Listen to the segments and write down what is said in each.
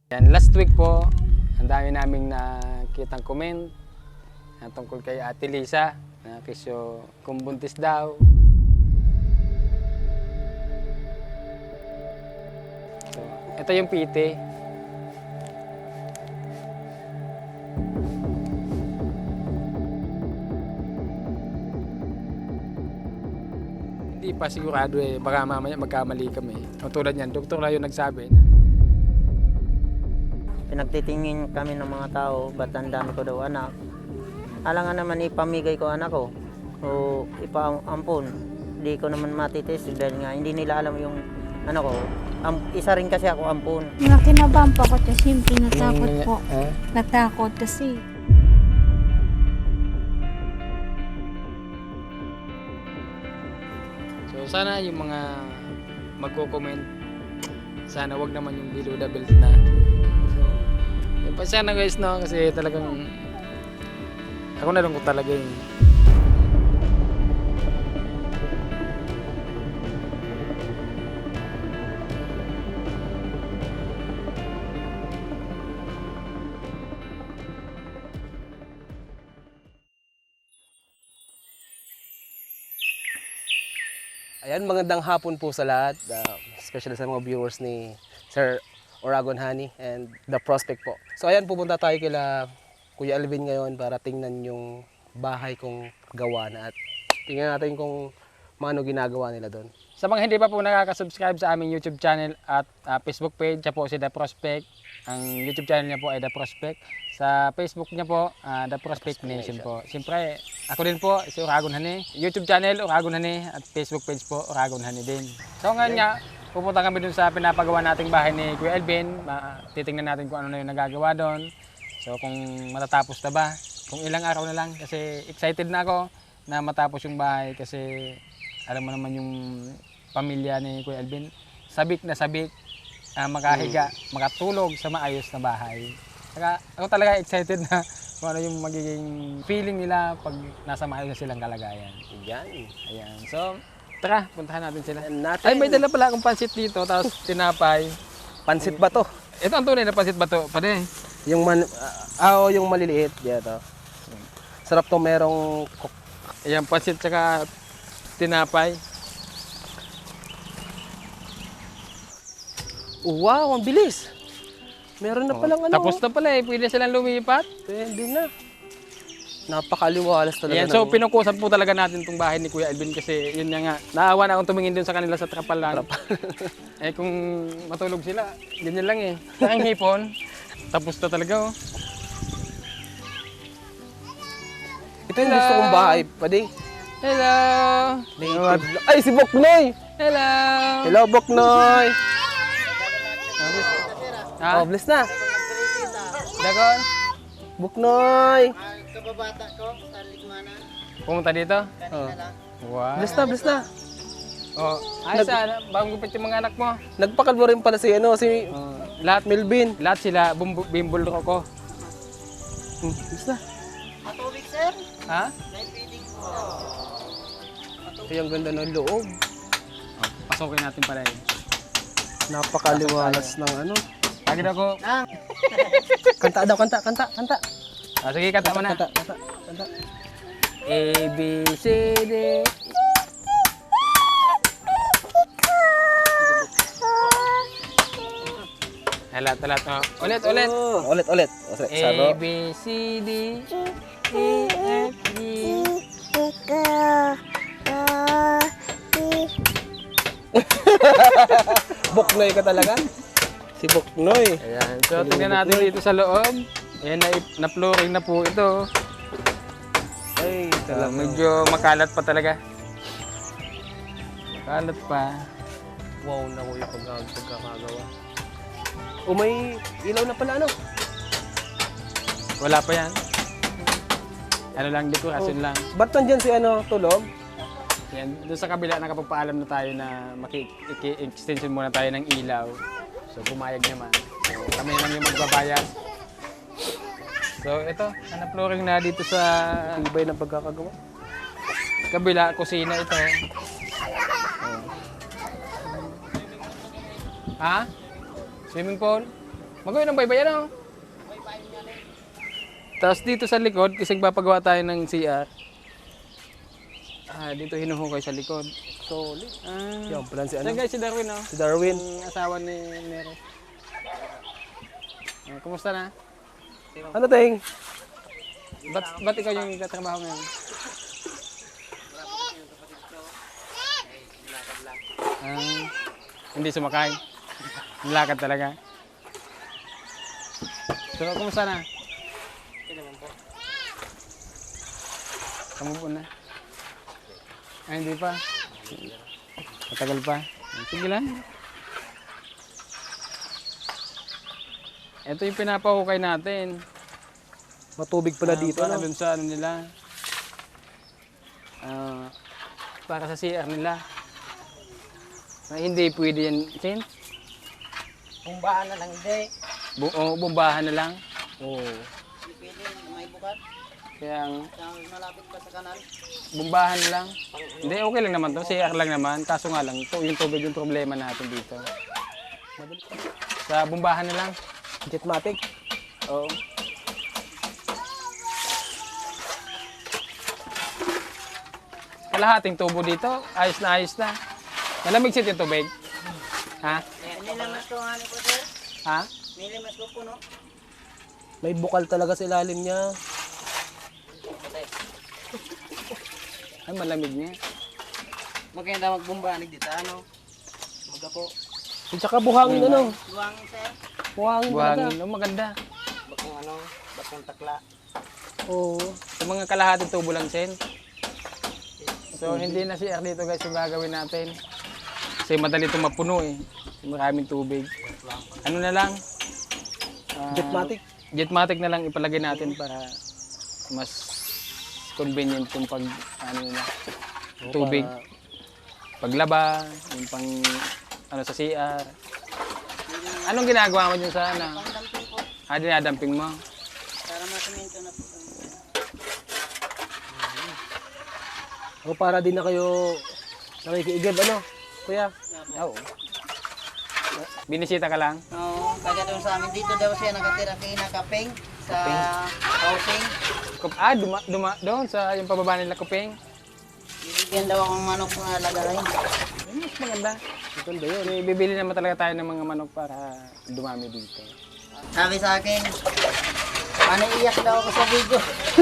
Yan, last week po, ang dami naming nakitang comment tungkol kay Ate Lisa na kisyo kung buntis daw. So, ito yung PT. Hindi pa sigurado eh, baka mamaya magkamali kami. O tulad yan, doktor lang yung nagsabi na Pinagtitingin kami ng mga tao, ba't ang dami ko daw anak. Alangan naman ipamigay ko anak ko o ipaampon. Hindi ko naman matitis dahil nga hindi nila alam yung ano ko. Isa rin kasi ako ampon. Nakinabahan pa ako kasi siyempre natakot po. Natakot kasi. So sana yung mga magko-comment, sana wag naman yung below the belt na. So, yun pa sana guys no, kasi talagang ako na lang ko talaga yung Ayan, magandang hapon po sa lahat, especially sa mga viewers ni Sir Oragon Honey and The Prospect po. So ayan, pupunta tayo kila Kuya Alvin ngayon para tingnan yung bahay kong gawa na at tingnan natin kung maano ginagawa nila doon. sa mga hindi pa po nakaka-subscribe sa aming YouTube channel at Facebook page, siya po si The Prospect. Ang YouTube channel niya po ay The Prospect. Sa Facebook niya po, The Prospect Nation po. Siyempre, ako din po, si Oragon Honey. YouTube channel, Oragon Honey, at Facebook page po, Oragon Honey din. So ngayon nga, pupunta kami dun sa pinapagawa nating bahay ni Kuya Alvin. Titingnan natin kung ano na yung nagagawa doon. So kung matatapos na ba, kung ilang araw na lang. Kasi excited na ako na matapos yung bahay kasi alam mo naman yung pamilya ni Kuya Alvin. Sabik na sabik, makahiga, makatulog sa maayos na bahay. Saka ako talaga excited na kung ano yung magiging feeling nila pag nasa maayos na silang kalagayan. Yan. Ayan. So, tara, puntahan natin sila. Natin. Ay, may dala pala akong pansit dito, tapos tinapay. Pansit ba to? Ito ang tunay na pansit ba to? Pwede. Yung yung maliliit. Dito. Sarap to, merong Ayan, pansit tsaka tinapay. wow, ang bilis. Meron na palang ano. Tapos na pala eh, pwede silang lumipat. Pwede na. Napakaliwalas talaga. Ayan, so pinukusan po talaga natin itong bahay ni Kuya Alvin kasi yun nga, naawa na akong tumingin dun sa kanila sa trapal lang. Eh kung matulog sila, ganyan lang eh. Ang hipon, tapos na talaga oh. Ito yung gusto kong bahay. Pwede. Hello! Native. Ay, si Boknoy! Hello! Hello, Boknoy! Ha? Oh, bless na. Dagon? Boknoy! Kababata ko sa Ligmana. Pumunta dito? Oh. Wow. Bless na, bless na. Oh, ay sana, bagong gupit yung mga anak mo. Nagpakalbo rin pala si Lahat, Melvin. lahat sila, bimbol ko. Bless na. Matubig sir? Ha? May feeding po. Ito yung ganda ng loob. Oh, pasukin natin pala yun. Napakaliwalas ng ano. Pagod ako. Kanta daw, kanta. Sige, kanta mo na. Kanta. A, B, C, D. Talat. Oh. Ulit. Oh, ulit. A, B, C, D, E, F, G. Boknoy ka talaga? Si Boknoy. Ayan. So, tingnan natin dito sa loob. Ayan, na-flooring na po ito. Ay, talaga. Medyo makalat pa talaga. Makalat pa. Wow na ko yung pagkakagawa. O may ilaw na pala ano? Wala pa yan. Ano lang, dekorasyon lang. Ba't nandyan si ano, tulog? Yan, doon sa kabila nakapagpaalam na tayo na maki-extension muna tayo ng ilaw. So pumayag naman. So kami lang yung magbabayad. So ito, na-flooring na dito sa Ibay ng pagkakagawa. kabila, kusina ito. Oh. Ha? Swimming pool? Magawin ng baybay, ano? Tapos dito sa likod, kasi papagawa tayo ng CR. Dito hinuhukay sa likod. Solid. Ah, Yan, plan si ano? Saan guys si Darwin, oh? Si Darwin. Yung asawa ni Nero. Kumusta na? Ano, Teng? Ba't ikaw yung nagtatrabaho ngayon? Hindi sumakay. Nilakad talaga. So, kumusta na? Kamu po na? Hindi pa. Matagal pa. Sige lang. Ito yung pinapahukay natin. Matubig pala dito, Para no? dun sa ano nila. Para sa CR nila. Hindi pwede yan, Sin. Bumbahan na lang, hindi. Bumbahan na lang. Oo. Pwede, may bukat. Kaya Malapit pa sa kanal. bumbahan na lang. Hindi, okay lang naman to. CR lang naman. Kaso nga lang, yung tubig yung problema natin dito. Sa bumbahan na lang. Jetmatic. Oo. Kalahating tubo dito. Ayos na, ayos na. Malamig siya yung tubig. Ha? Nilimas ko nga po, sir. Ha? Nilimas ko po, no? May bukal talaga sa ilalim niya. Ay, malamig niya. Maganda magbumbanig dito, ano? Maga po. At saka buhangin, ano? Buwangin, sir. Buhangin talaga. Buhangin. Oh, maganda. Bakong ano, bakong takla. Oo. Sa mga kalahating tubo lang, Sen. So, hindi na CR dito guys yung gagawin natin. Kasi madali itong mapuno eh. Maraming tubig. Ano na lang? Jetmatic. Jetmatic na lang ipalagay natin para mas convenient yung pag ano na, tubig. Paglaba, yung pang ano sa CR. Anong ginagawa mo dyan sa ano? Pangdamping po. Dinadamping mo? Para masaminto na po. O para din na kayo nakikiigib, ano? Kuya? Oo. Binisita ka lang? Oo, kaya doon sa amin dito daw siya nakatira kay Nakapeng sa housing. Doon sa yung pababa nila Kuping. Bibigyan daw akong manok na lagarin. Mas maganda. Maganda yun. Kasi bibili naman talaga tayo ng mga manok para dumami dito. Sabi sa akin, ano iyak daw ako sa video.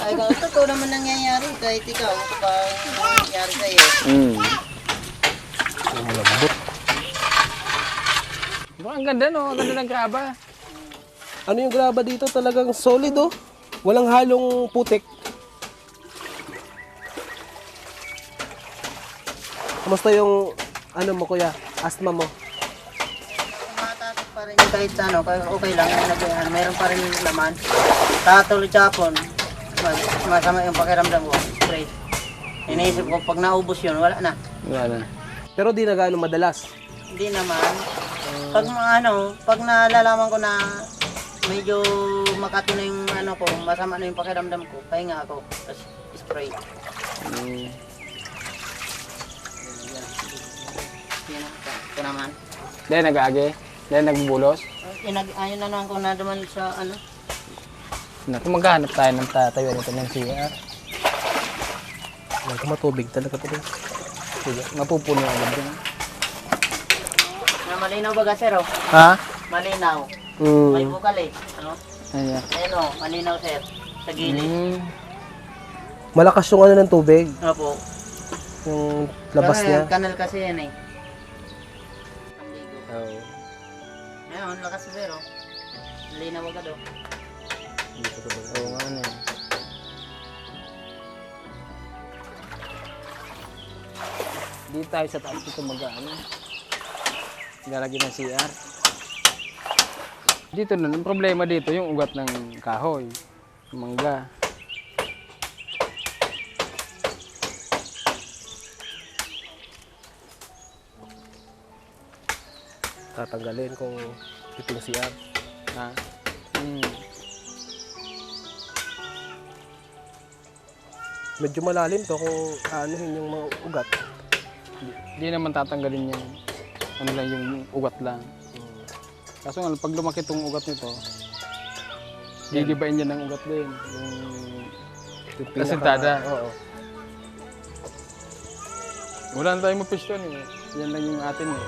Ay, totoo naman nangyayari kahit ikaw, ano ba nangyayari sa'yo? Ang ganda no, ang ganda ng graba. Ano yung graba dito? Talagang solid, oh. Walang halong putik. Kamusta yung, ano mo, kuya? Asthma mo? Matatak pa rin kahit ano, okay lang. Mayroon pa rin yung laman. Tatuloy tsapon, masama yung pakiramdam ko. Straight. Iniisip ko, pag naubos yun, wala na. Wala. Pero di na gaano madalas. Hindi naman. Pag pag nalalaman ko na medyo makati na yung ano ko, masama na yung pakiramdam ko, pahinga ako, tapos spray. Yan, ito naman. Dahil nag-age, dahil nagbubulos. Ayun na naman ko na naman sa ano. Naku, maghanap tayo ng tatayo nito ng CR. Wala matubig talaga ito. Sige, mapupuno agad din. Na malinaw ba gasero? Ha? Malinaw. May bukal eh. Ano? Ayan. Ayun o, malinaw sir. Sa gilid. Malakas yung ano ng tubig. Opo. Yung labas Pero niya. kanal kasi yan eh. Oo. Ayun, lakas pero. Malinaw agad o. Oo nga ano. Dito tayo sa taas dito mag-ano. Lalagyan ng CR. Dito na, ang problema dito yung ugat ng kahoy, mangga. Tatanggalin kung itong CR. Ha? Medyo malalim to kung aanuhin yung mga ugat. Di naman tatanggalin yan. Ano lang yung ugat lang. Kaso nga, pag lumaki itong ugat nito, gigibain niya ng ugat din. Yung plasentada. Oo. Wala na tayong mapiston eh. Yan lang yung atin eh.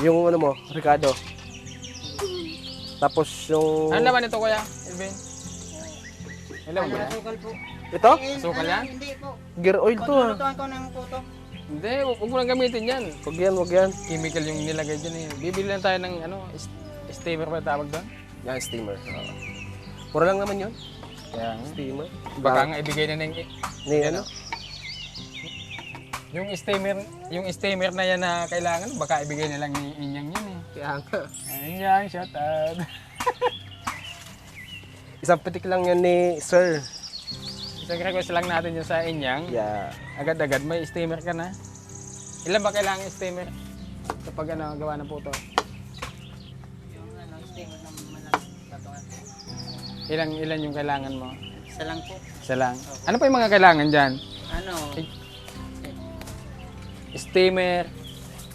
Yung ano mo, Ricardo. Tapos yung... Ano naman ito kuya, Elvin? Hello ba? Sukal po. Ito? Sukal yan? Hindi po. Gear oil to ah. Lutuan ko ng puto. Hindi, huwag mo lang gamitin yan. Wag yan, wag yan. Chemical yung nilagay dyan eh. Bibili lang tayo ng ano, steamer ba tawag doon? Yan, steamer. Oo. Mura lang naman yun. Kaya nga. Steamer. Baka nga ibigay na ng Ni ano? yung steamer na yan na kailangan, baka ibigay na lang yung inyang yun eh. Kaya nga. Inyang, shout out. Isang pitik lang yan ni Sir. Isang request lang natin yun sa inyang. Yeah. Agad-agad may steamer ka na. Ilan ba kailangan yung steamer? Kapag ano, gawa ng puto. Yung ano, steamer ng malaking katawan. Ilan yung kailangan mo? Isa lang po. Isa lang. Ano pa yung mga kailangan dyan? Ano, Steamer,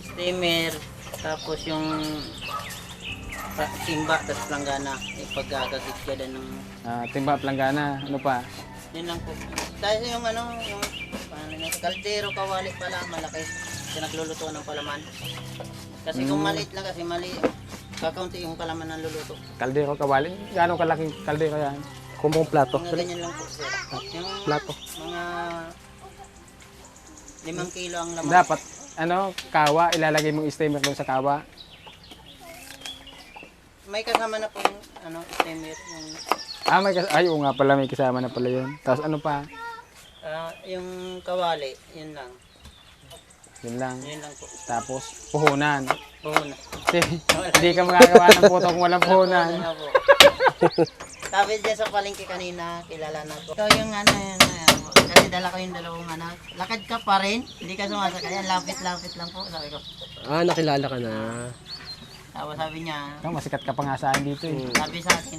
steamer, tapos yung timba, tapos planggana. Ipagkakagit ka din ng... timba, planggana, ano pa? Yun lang po. Dahil yung ano, yung paano na, kaldero, kawali pala, malaki. Kasi nagluluto ng palaman. Kasi kung maliit lang kasi kakaunti yung palaman ng luluto. Kaldero, kawali. Gaano kalaking kaldero yan? Kumpong plato. Mga ganyan lang po. Yung Plato. mga 5 kilo ang laman. Dapat, ano, kawa, ilalagay mong steamer doon sa kawa. May kasama na po yung ano, steamer. Yung, May kasama, ay, oo nga pala, may kasama na pala yun. Tapos ano pa? yung kawali, yun lang. Yun lang. Yun lang po. Tapos, puhunan. Puhunan. Kasi, hindi ka magagawa ng puto kung walang puhunan. Puhunan na po. Sabi dyan sa palengke kanina, kilala na ko. So yung ano yun, kasi dala ko yung dalawang anak. Lakad ka pa rin, hindi ka sumasakay. Lapit-lapit lang po, sabi ko. Ah, nakilala ka na. Tapos sabi niya, Ikaw, masikat ka pa nga sa akin dito eh. sabi sa akin,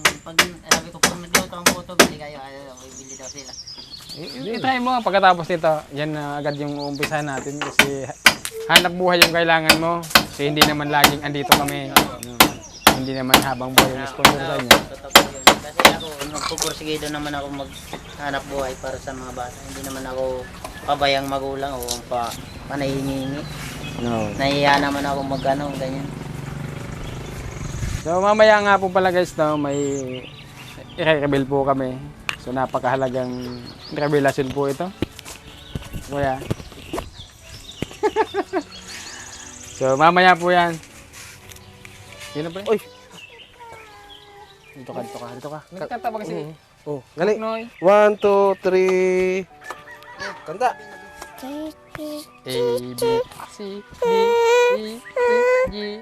sabi ko, pag nagluto ang puto, bili kayo. Ayaw, bibili daw sila. I-try mo, pagkatapos nito, yan na agad yung uumpisahan natin kasi hanap buhay yung kailangan mo. Kasi hindi naman laging andito kami. Hindi naman habang buhay yung sponsor sa inyo. Totoo po yun. Kasi ako, nagpupursigido naman ako maghanap buhay para sa mga bata. Hindi naman ako pabayang magulang o panahingi. No. Nahiya naman ako magano, ganyan. So mamaya nga po pala guys, no, may i-reveal po kami. So napakahalagang revelasyon po ito. Kuya. So mamaya po yan. Sino pa? Uy! Dito ka. Nagtataba kasi. Oh, galing. Noy. 1, 2, 3. Kanta. A, B, C, D, E, F, G.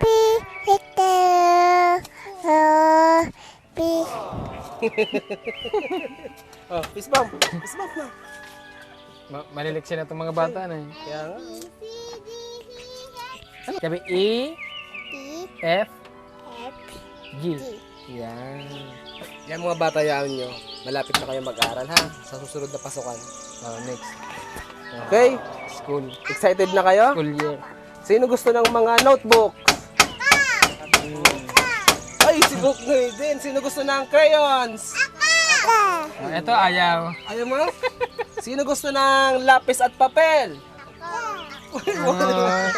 Oh, fist bump. Fist bump na. Maliliksi na itong mga bata na eh. Kaya nga. Sabi E, F, F, G. Yan. Yan mga bata, yan nyo. Malapit na kayo mag-aral ha, sa susunod na pasukan. Oh, next. Okay? School. Excited na kayo? School year. Sino gusto ng mga notebook? Ay, si Book din. Sino gusto ng crayons? Oh, ito ayaw. Ayaw mo? Sino gusto ng lapis at papel? Si Booknoy.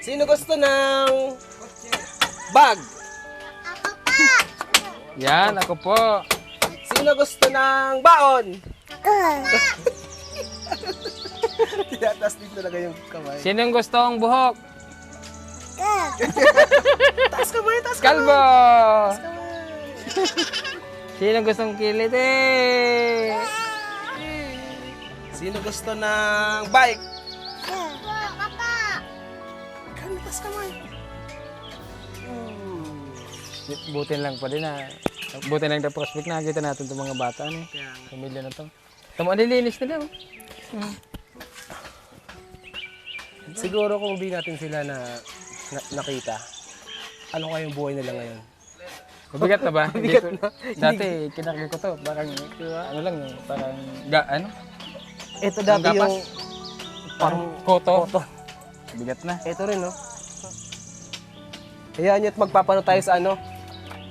Sino gusto ng bag? Yan, ako po. Sino gusto ng baon? Tinatas din talaga yung kamay. Sino yung gustong buhok? Taas kamay, taas kamay. Kalbo! Sino gustong kiliti? Sino gusto ng bike? Taas kamay. Buti lang pa din na. Buti lang na prospect nakita natin itong mga bata. Ano? Pamilya na to. Tama, nilinis nila. Oh. Siguro kung hindi natin sila nakita, ano kayong buhay nila ngayon? Mabigat na ba? Mabigat Dito- na. Dati, kinarga ko to. Parang, ano lang, parang, ano? Ito Ang dati gapas? yung Parang koto. photo. Bigat na. Ito rin, no? Hayaan nyo at magpapano tayo sa ano.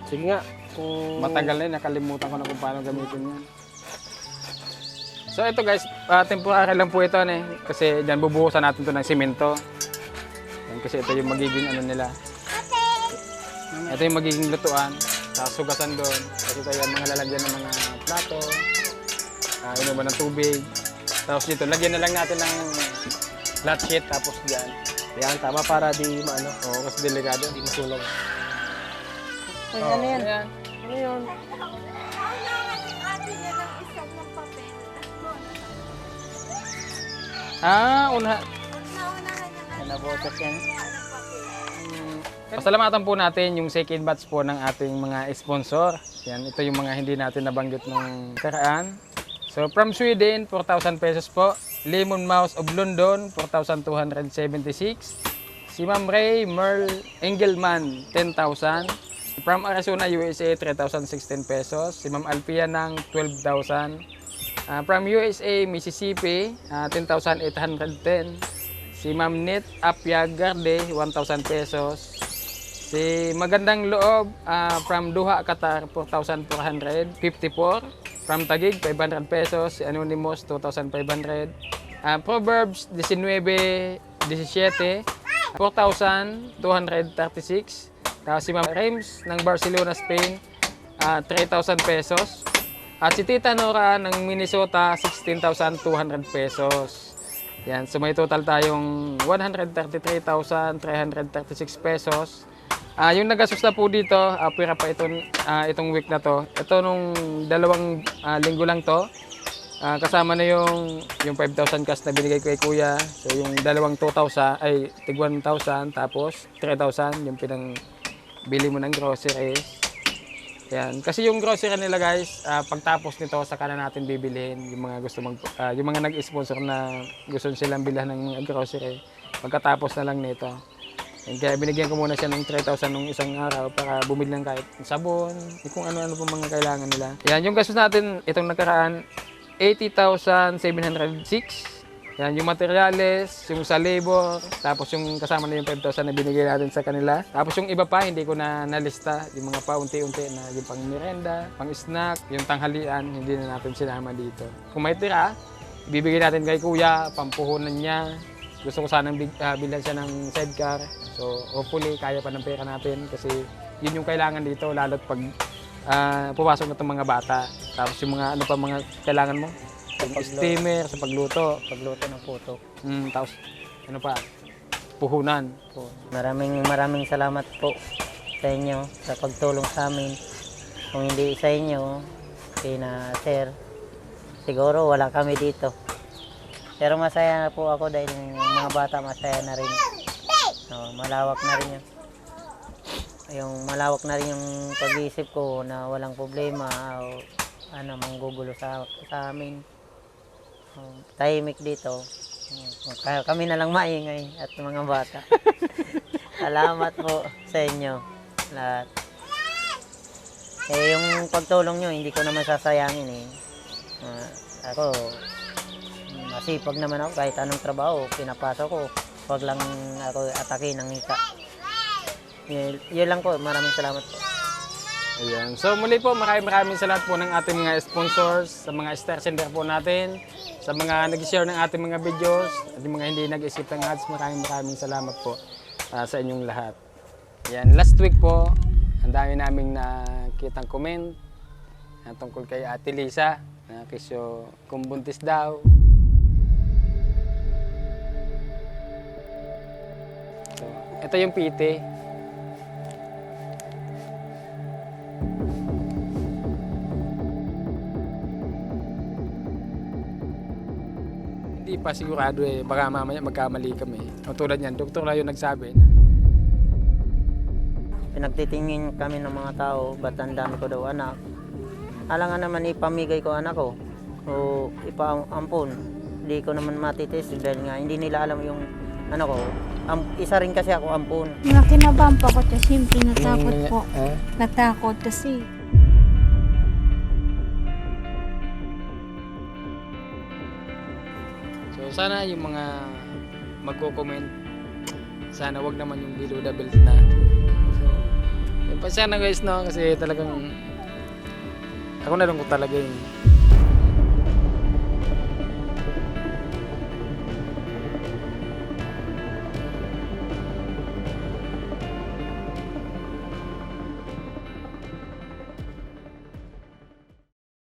Sige nga. Kung... Matagal na yun, nakalimutan ko na kung paano gamitin yan. So ito guys, temporary lang po ito kasi dyan bubuhusan natin to ng simento. Yan, kasi ito yung magiging ano nila. Ito yung magiging lutuan. Tapos sugasan doon. Kasi ito yung mga lalagyan ng mga plato. Inuman ng tubig. Tapos dito, lagyan na lang natin ng flat sheet. Tapos dyan. Yan, tama para di maano. Oo, kasi delikado. Di masunog. Uy, ano yan? Ayan. Ano yun? Una. Nabotos yan. Pasalamatan po natin yung second batch po ng ating mga sponsor. Yan, ito yung mga hindi natin nabanggit nung karaan. So from Sweden, 4,000 pesos po. Lemon Mouse of London, 4,276. Si Ma'am Ray Merle Engelman, 10,000. From Arizona, USA, 3,016 pesos. Si Ma'am Alpia ng 12,000. From USA, Mississippi, 10,810. Si Ma'am Net Apia Garde, 1,000 pesos. Si Magandang Loob, from Doha, Qatar, 4,454. From Taguig, 500 pesos. Si Anonymous, 2,500. Proverbs 19:17, 4,236. Tapos si Ma'am Rems ng Barcelona, Spain, 3,000 pesos. At si Tita Nora ng Minnesota, 16,200 pesos. Yan, so may total tayong 133,336 pesos. Yung nagastos na po dito, pira pa itong week na to. Ito nung 2 linggo lang to. Kasama na yung 5,000 cash na binigay ko kay Kuya. So yung dalawang 2,000 ay tig 1,000 tapos 3,000 yung pinang bili mo ng groceries. Yan. Kasi yung grocery nila guys, pagtapos nito saka na natin bibilihin yung mga yung mga nag-sponsor na gusto silang bilhan ng mga grocery. Pagkatapos na lang nito. And kaya binigyan ko muna siya ng 3,000 nung isang araw para bumili lang kahit sabon, kung ano-ano pa mga kailangan nila. Yan, yung gastos natin itong nakaraan, 80,706. Yan, yung materials, yung sa labor, tapos yung kasama na yung 5,000 na binigay natin sa kanila. Tapos yung iba pa, hindi ko na nalista, yung mga paunti-unti na yung pang merenda, pang snack, yung tanghalian, hindi na natin sinama dito. Kung may tira, ibibigay natin kay Kuya, pampuhunan niya. Gusto ko sanang bilhan siya ng sidecar. So hopefully, kaya pa ng pera natin kasi yun yung kailangan dito, lalo't pag pumasok na itong mga bata. Tapos yung mga ano pa mga kailangan mo? Yung steamer sa pagluto. Pagluto ng puto. Tapos ano pa? Puhunan. Maraming salamat po sa inyo sa pagtulong sa amin. Kung hindi sa inyo, kina Sir, siguro wala kami dito. Pero masaya na po ako dahil yung mga bata masaya na rin. Malawak na rin yun. Malawak na rin yung pag-iisip ko na walang problema o manggugulo sa amin. Tahimik dito. Kami na lang maingay at mga bata. Salamat po sa inyo lahat. Eh, yung pagtulong nyo, hindi ko naman sasayangin eh. Ako, masipag naman ako kahit anong trabaho, pinapasok ko. Huwag lang ako atake ng hika. Yun lang po, maraming salamat po. Ayan. So muli po, maraming salamat po ng ating mga sponsors, sa mga star sender po natin, sa mga nag-share ng ating mga videos, at yung mga hindi nag-isip ng ads, maraming salamat po sa inyong lahat. Ayan. Last week po, ang dami naming nakitang comment tungkol kay Ate Lisa, na kisyo kung buntis daw. So, ito yung pite. Hindi pa sigurado eh, baka mamaya magkamali kami. O tulad niyan, doktor na yung nagsabi na Pinagtitingin kami ng mga tao, ba't ang dami ko daw anak. Alangan naman ipamigay ko anak ko o ipaampon. Hindi ko naman matitis dahil nga hindi nila alam yung ano ko. Isa rin kasi ako ampon. Nakinabahan pa ko kasi siyempre natakot po. Natakot kasi. so sana yung mga magko-comment, sana wag naman yung below the belt na. So, yun pa sana guys no, kasi talagang ako nalungkot talaga yung